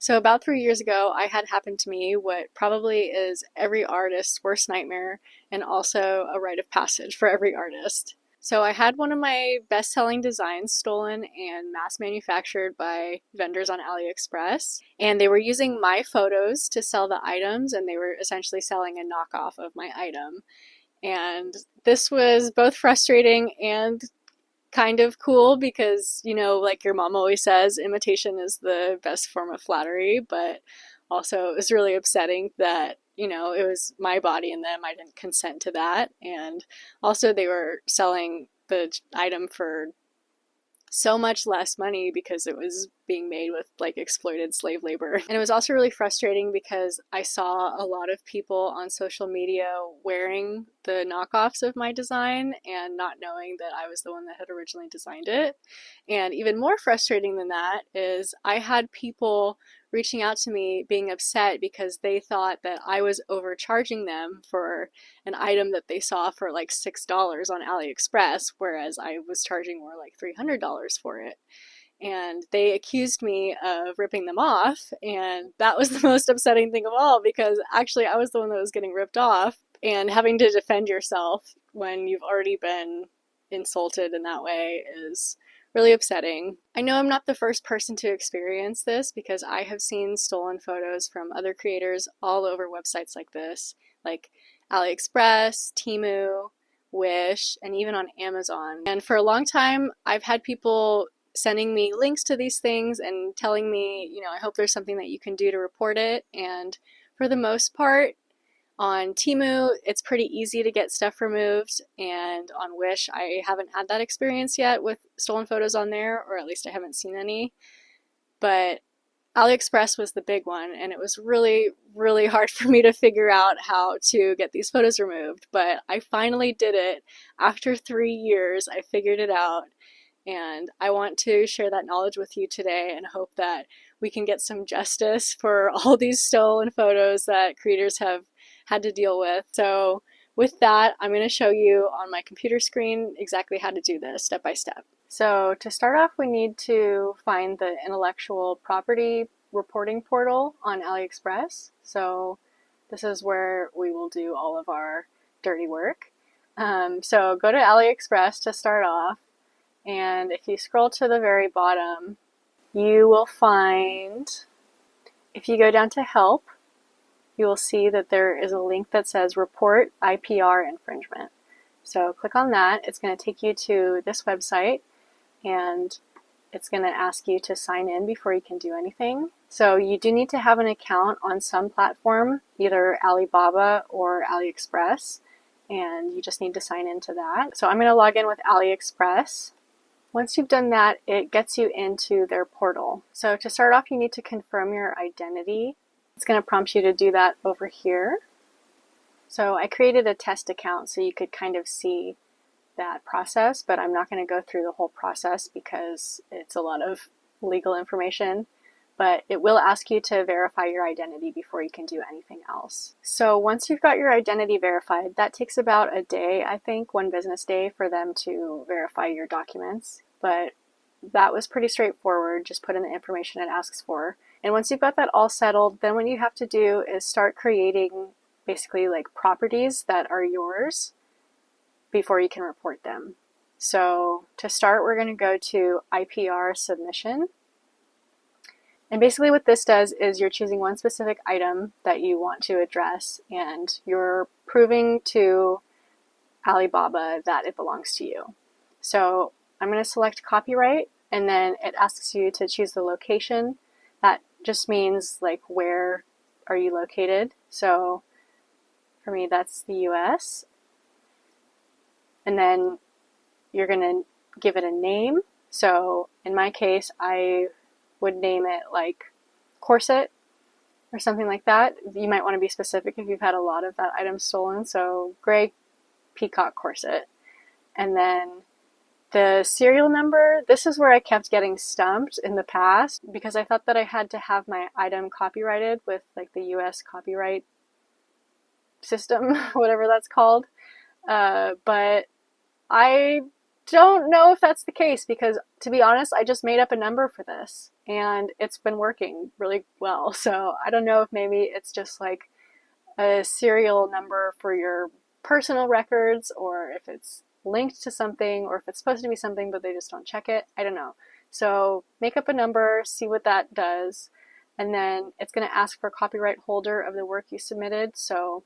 So about 3 years ago, I had happened to me what probably is every artist's worst nightmare and also a rite of passage for every artist. So I had one of my best-selling designs stolen and mass manufactured by vendors on AliExpress, and they were using my photos to sell the items, and they were essentially selling a knockoff of my item. And this was both frustrating and kind of cool because, like your mom always says, imitation is the best form of flattery, but also it was really upsetting that, it was my body and them. I didn't consent to that. And also, they were selling the item for so much less money because it was being made with like exploited slave labor. And it was also really frustrating because I saw a lot of people on social media wearing the knockoffs of my design and not knowing that I was the one that had originally designed it. And even more frustrating than that is I had people reaching out to me being upset because they thought that I was overcharging them for an item that they saw for like $6 on AliExpress, whereas I was charging more like $300 for it. And they accused me of ripping them off, and that was the most upsetting thing of all because actually I was the one that was getting ripped off, and having to defend yourself when you've already been insulted in that way is really upsetting. I know I'm not the first person to experience this because I have seen stolen photos from other creators all over websites like this, like AliExpress, Temu, Wish, and even on Amazon. And for a long time, I've had people sending me links to these things and telling me, I hope there's something that you can do to report it. And for the most part, on Temu, it's pretty easy to get stuff removed, and on Wish, I haven't had that experience yet with stolen photos on there, or at least I haven't seen any. But AliExpress was the big one, and it was really, really hard for me to figure out how to get these photos removed. But I finally did it. After 3 years, I figured it out, and I want to share that knowledge with you today and hope that we can get some justice for all these stolen photos that creators have had to deal with. So with that, I'm going to show you on my computer screen exactly how to do this step by step. So to start off, we need to find the intellectual property reporting portal on AliExpress. So this is where we will do all of our dirty work. So go to AliExpress to start off, and if you scroll to the very bottom, you will find, if you go down to help, you will see that there is a link that says report IPR infringement. So click on that. It's going to take you to this website, and it's going to ask you to sign in before you can do anything. So you do need to have an account on some platform, either Alibaba or AliExpress, and you just need to sign into that. So I'm going to log in with AliExpress. Once you've done that, it gets you into their portal. So to start off, you need to confirm your identity. It's going to prompt you to do that over here. So I created a test account so you could kind of see that process, but I'm not going to go through the whole process because it's a lot of legal information. But it will ask you to verify your identity before you can do anything else. So once you've got your identity verified, that takes about a day, I think, 1 business day for them to verify your documents. But that was pretty straightforward. Just put in the information it asks for. And once you've got that all settled, then what you have to do is start creating basically like properties that are yours before you can report them. So to start, we're going to go to IPR submission. And basically what this does is you're choosing one specific item that you want to address, and you're proving to Alibaba that it belongs to you. So I'm going to select copyright, and then it asks you to choose the location. That just means like where are you located. So for me, that's the US. And then you're going to give it a name. So in my case, I would name it like corset or something like that. You might want to be specific if you've had a lot of that item stolen. So gray peacock corset. And then the serial number, this is where I kept getting stumped in the past because I thought that I had to have my item copyrighted with like the US copyright system, whatever that's called. But I don't know if that's the case because, to be honest, I just made up a number for this and it's been working really well. So I don't know if maybe it's just like a serial number for your personal records, or if it's linked to something, or if it's supposed to be something but they just don't check it. I don't know. So make up a number, see what that does, and then it's going to ask for copyright holder of the work you submitted. So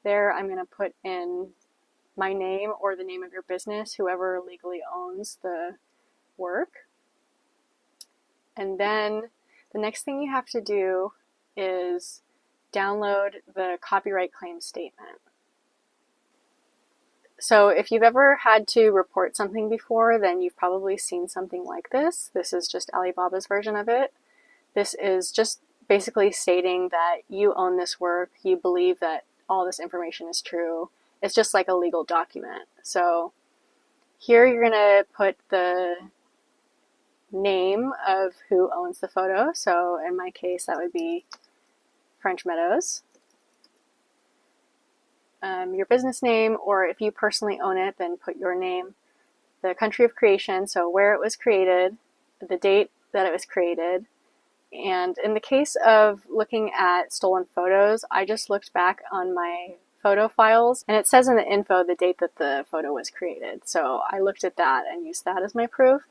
there I'm going to put in my name or the name of your business, whoever legally owns the work. And then the next thing you have to do is download the copyright claim statement. So if you've ever had to report something before, then you've probably seen something like this. This is just Alibaba's version of it. This is just basically stating that you own this work, you believe that all this information is true. It's just like a legal document. So here you're going to put the name of who owns the photo. So in my case, that would be French Meadows. Your business name, or if you personally own it, then put your name, the country of creation, so where it was created, the date that it was created. And in the case of looking at stolen photos, I just looked back on my photo files, and it says in the info the date that the photo was created. So I looked at that and used that as my proof,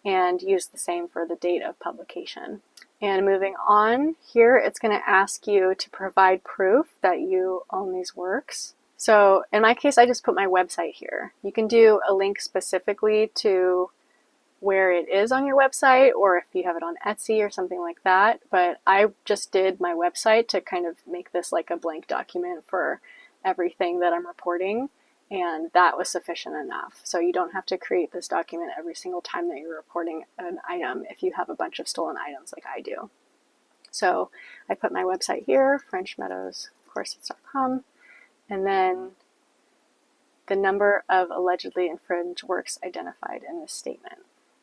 and used the same for the date of publication. And moving on, here it's going to ask you to provide proof that you own these works. So in my case, I just put my website here. You can do a link specifically to where it is on your website, or if you have it on Etsy or something like that. But I just did my website to kind of make this like a blank document for everything that I'm reporting, and that was sufficient enough. So you don't have to create this document every single time that you're reporting an item if you have a bunch of stolen items like I do. So I put my website here, frenchmeadowscoursets.com, and then the number of allegedly infringed works identified in this statement.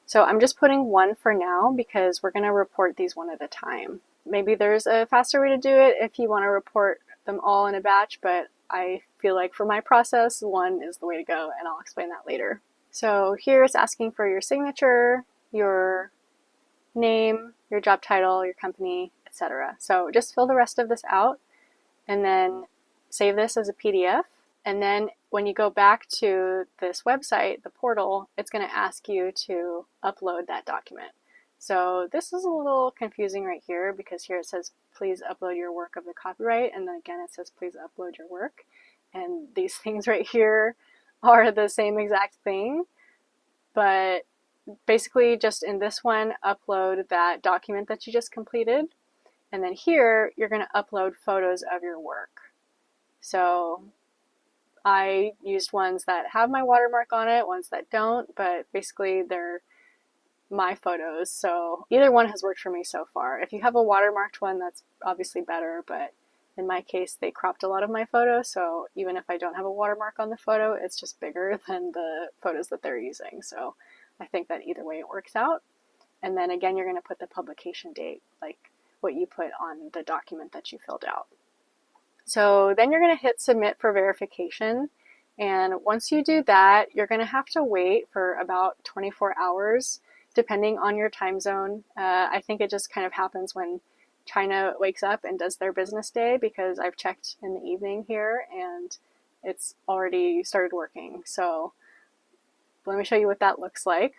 So I'm just putting one for now because we're going to report these one at a time. Maybe there's a faster way to do it if you want to report them all in a batch, but I feel like for my process, one is the way to go, and I'll explain that later. So here it's asking for your signature, your name, your job title, your company, etc. So just fill the rest of this out and then save this as a PDF. And then when you go back to this website, the portal, it's going to ask you to upload that document. So this is a little confusing right here because here it says, please upload your work of the copyright. And then again, it says, please upload your work. And these things right here are the same exact thing. But basically just in this one, upload that document that you just completed. And then here, you're going to upload photos of your work. So I used ones that have my watermark on it, ones that don't, but basically they're my photos. So either one has worked for me so far. If you have a watermarked one, that's obviously better, but in my case, they cropped a lot of my photos, so even if I don't have a watermark on the photo, it's just bigger than the photos that they're using. So I think that either way it works out. And then again, you're going to put the publication date, like what you put on the document that you filled out. So then you're going to hit submit for verification. And once you do that, you're going to have to wait for about 24 hours, depending on your time zone. I think it just kind of happens when China wakes up and does their business day, because I've checked in the evening here and it's already started working. So let me show you what that looks like.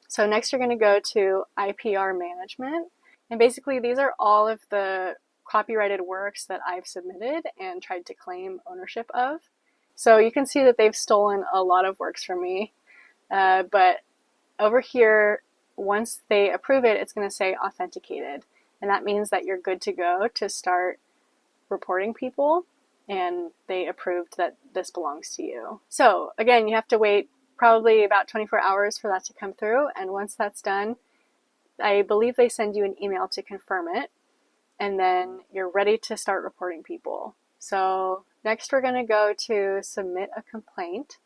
So next you're going to go to IPR management. And basically these are all of the copyrighted works that I've submitted and tried to claim ownership of. So you can see that they've stolen a lot of works from me. But over here, once they approve it, it's going to say authenticated. And that means that you're good to go to start reporting people, and they approved that this belongs to you. So again, you have to wait probably about 24 hours for that to come through. And once that's done, I believe they send you an email to confirm it. And then you're ready to start reporting people. So next we're going to go to submit a complaint.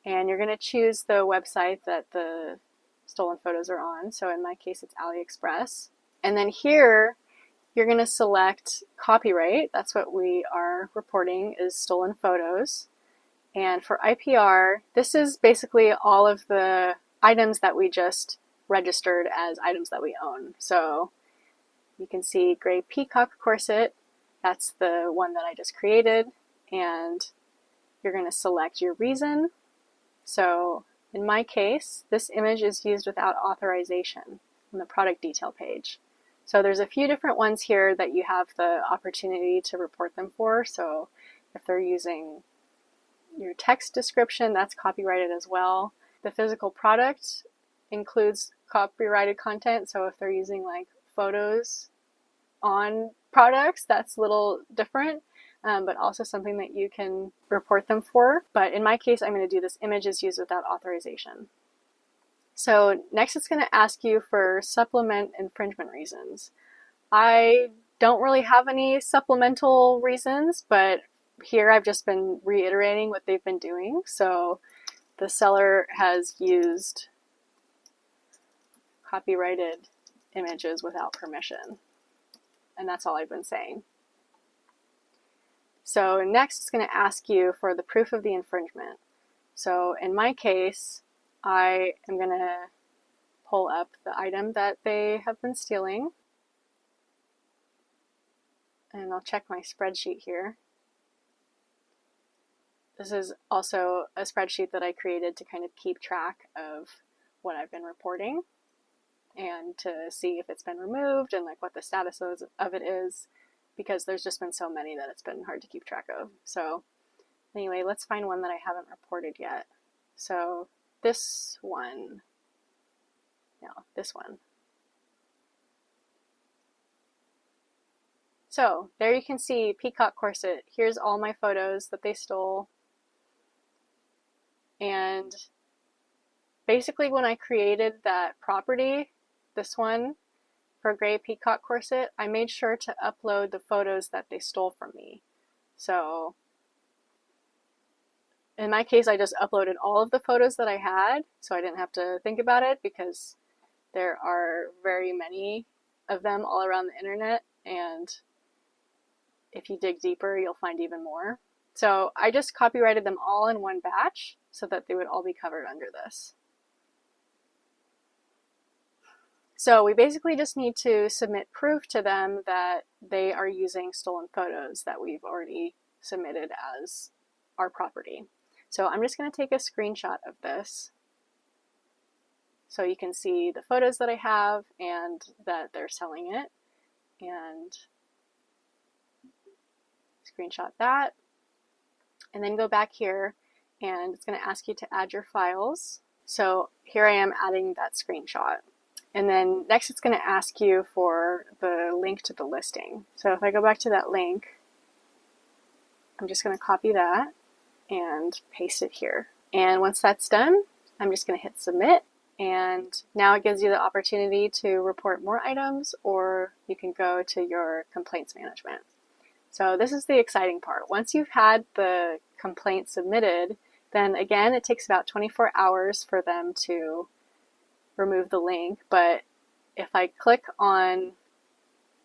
And you're going to choose the website that the stolen photos are on. So in my case, it's Aliexpress. And then here, you're going to select copyright. That's what we are reporting, is stolen photos. And for IPR, this is basically all of the items that we just registered as items that we own. So you can see gray peacock corset, that's the one that I just created, and you're going to select your reason. So in my case, this image is used without authorization on the product detail page. So there's a few different ones here that you have the opportunity to report them for. So if they're using your text description, that's copyrighted as well. The physical product includes copyrighted content, so if they're using like photos on products, that's a little different, but also something that you can report them for. But in my case, I'm going to do this image is used without authorization. So next it's going to ask you for supplement infringement reasons. I don't really have any supplemental reasons, but here I've just been reiterating what they've been doing. So the seller has used copyrighted images without permission. And that's all I've been saying. So next it's going to ask you for the proof of the infringement. So in my case, I am going to pull up the item that they have been stealing. And I'll check my spreadsheet here. This is also a spreadsheet that I created to kind of keep track of what I've been reporting and to see if it's been removed and like what the status of it is, because there's just been so many that it's been hard to keep track of. So anyway, let's find one that I haven't reported yet. So this one, no, this one. So there you can see peacock corset. Here's all my photos that they stole. And basically when I created that property, this one for gray peacock corset, I made sure to upload the photos that they stole from me. So in my case, I just uploaded all of the photos that I had, so I didn't have to think about it because there are very many of them all around the internet, and if you dig deeper, you'll find even more. So I just copyrighted them all in one batch so that they would all be covered under this. So we basically just need to submit proof to them that they are using stolen photos that we've already submitted as our property. So I'm just going to take a screenshot of this so you can see the photos that I have and that they're selling it, and screenshot that, and then go back here and it's going to ask you to add your files. So here I am adding that screenshot. And then next it's going to ask you for the link to the listing. So if I go back to that link, I'm just going to copy that and paste it here. And once that's done, I'm just going to hit submit. And now it gives you the opportunity to report more items, or you can go to your complaints management. So this is the exciting part. Once you've had the complaint submitted, then again, it takes about 24 hours for them to remove the link. But if I click on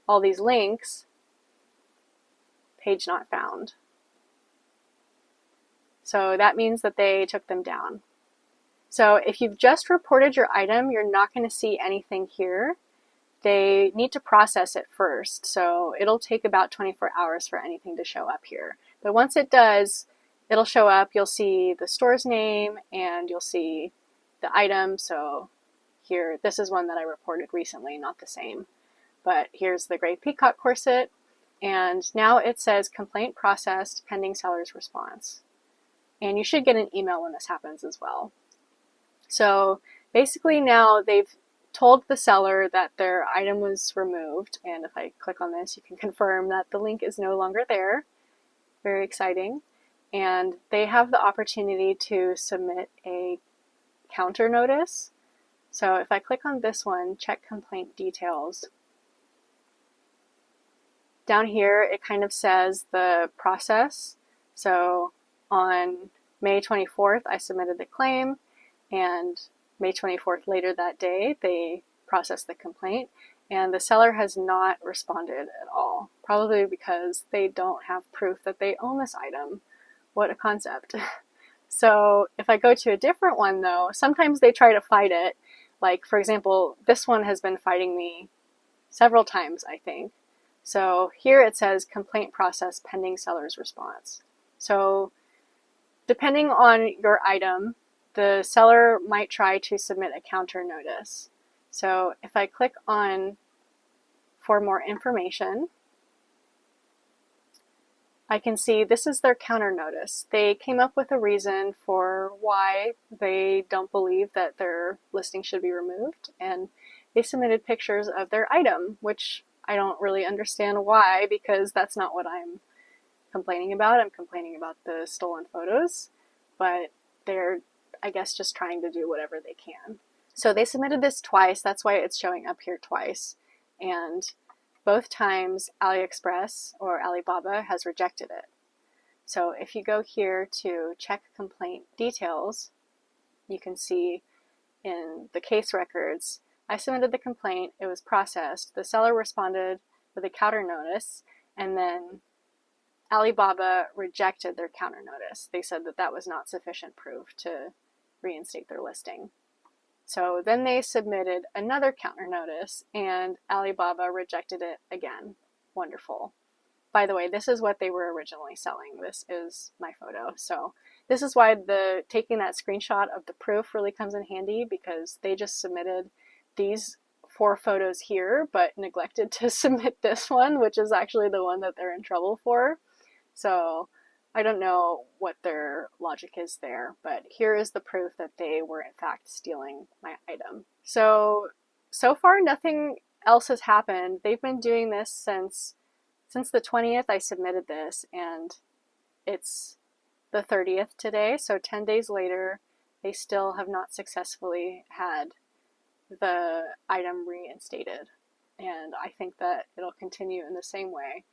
all these links, page not found. So that means that they took them down. So if you've just reported your item, you're not going to see anything here. They need to process it first, so it'll take about 24 hours for anything to show up here. But once it does, it'll show up. You'll see the store's name and you'll see the item. So here, this is one that I reported recently, not the same. But here's the gray peacock corset, and now it says complaint processed pending seller's response. And you should get an email when this happens as well. So basically now they've told the seller that their item was removed, and if I click on this, you can confirm that the link is no longer there. Very exciting. And they have the opportunity to submit a counter notice. So if I click on this one, check complaint details, down here it kind of says the process. So on May 24th, I submitted the claim, and May 24th later that day, they processed the complaint, and the seller has not responded at all, probably because they don't have proof that they own this item. What a concept. So if I go to a different one though, sometimes they try to fight it. Like for example, this one has been fighting me several times, I think. So here it says complaint process pending seller's response. So depending on your item, the seller might try to submit a counter notice. So if I click on for more information, I can see this is their counter notice. They came up with a reason for why they don't believe that their listing should be removed, and they submitted pictures of their item, which I don't really understand why, because that's not what I'm complaining about. I'm complaining about the stolen photos, but they're, I guess, just trying to do whatever they can. So they submitted this twice. That's why it's showing up here twice. And both times Aliexpress or Alibaba has rejected it. So if you go here to check complaint details, you can see in the case records, I submitted the complaint, it was processed, the seller responded with a counter notice, and then Alibaba rejected their counter notice. They said that that was not sufficient proof to reinstate their listing. So then they submitted another counter notice and Alibaba rejected it again. Wonderful. By the way, this is what they were originally selling. This is my photo. So this is why taking that screenshot of the proof really comes in handy, because they just submitted these 4 photos here, but neglected to submit this one, which is actually the one that they're in trouble for. So I don't know what their logic is there, but here is the proof that they were in fact stealing my item. So far nothing else has happened. They've been doing this since the 20th I submitted this, and it's the 30th today, so 10 days later, they still have not successfully had the item reinstated. And I think that it'll continue in the same way.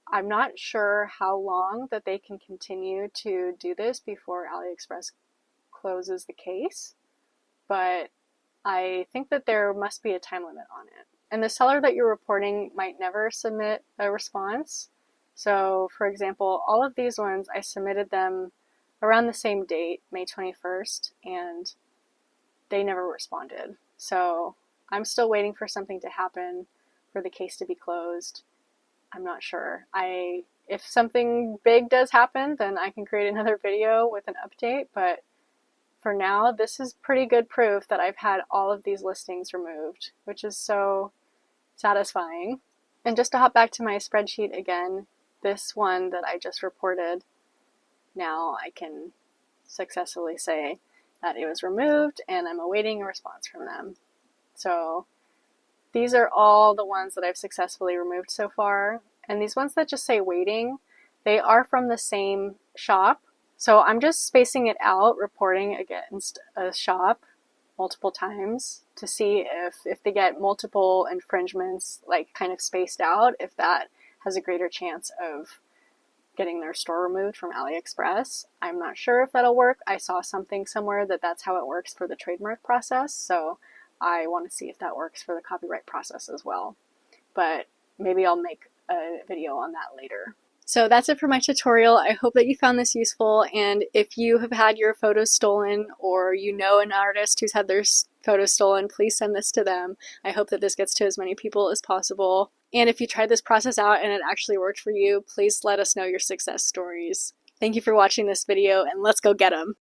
I'm not sure how long that they can continue to do this before Aliexpress closes the case, but I think that there must be a time limit on it. And the seller that you're reporting might never submit a response. So for example, all of these ones, I submitted them around the same date, May 21st, and they never responded. So I'm still waiting for something to happen for the case to be closed. I'm not sure. If something big does happen, then I can create another video with an update, but for now, this is pretty good proof that I've had all of these listings removed, which is so satisfying. And just to hop back to my spreadsheet again, this one that I just reported, now I can successfully say that it was removed and I'm awaiting a response from them. So these are all the ones that I've successfully removed so far. And these ones that just say waiting, they are from the same shop. So I'm just spacing it out, reporting against a shop multiple times to see if they get multiple infringements, like kind of spaced out, if that has a greater chance of getting their store removed from Aliexpress. I'm not sure if that'll work. I saw something somewhere that that's how it works for the trademark process, so I want to see if that works for the copyright process as well. But maybe I'll make a video on that later. So that's it for my tutorial. I hope that you found this useful, and if you have had your photos stolen or you know an artist who's had their photos stolen, please send this to them. I hope that this gets to as many people as possible. And if you tried this process out and it actually worked for you, please let us know your success stories. Thank you for watching this video, and let's go get them!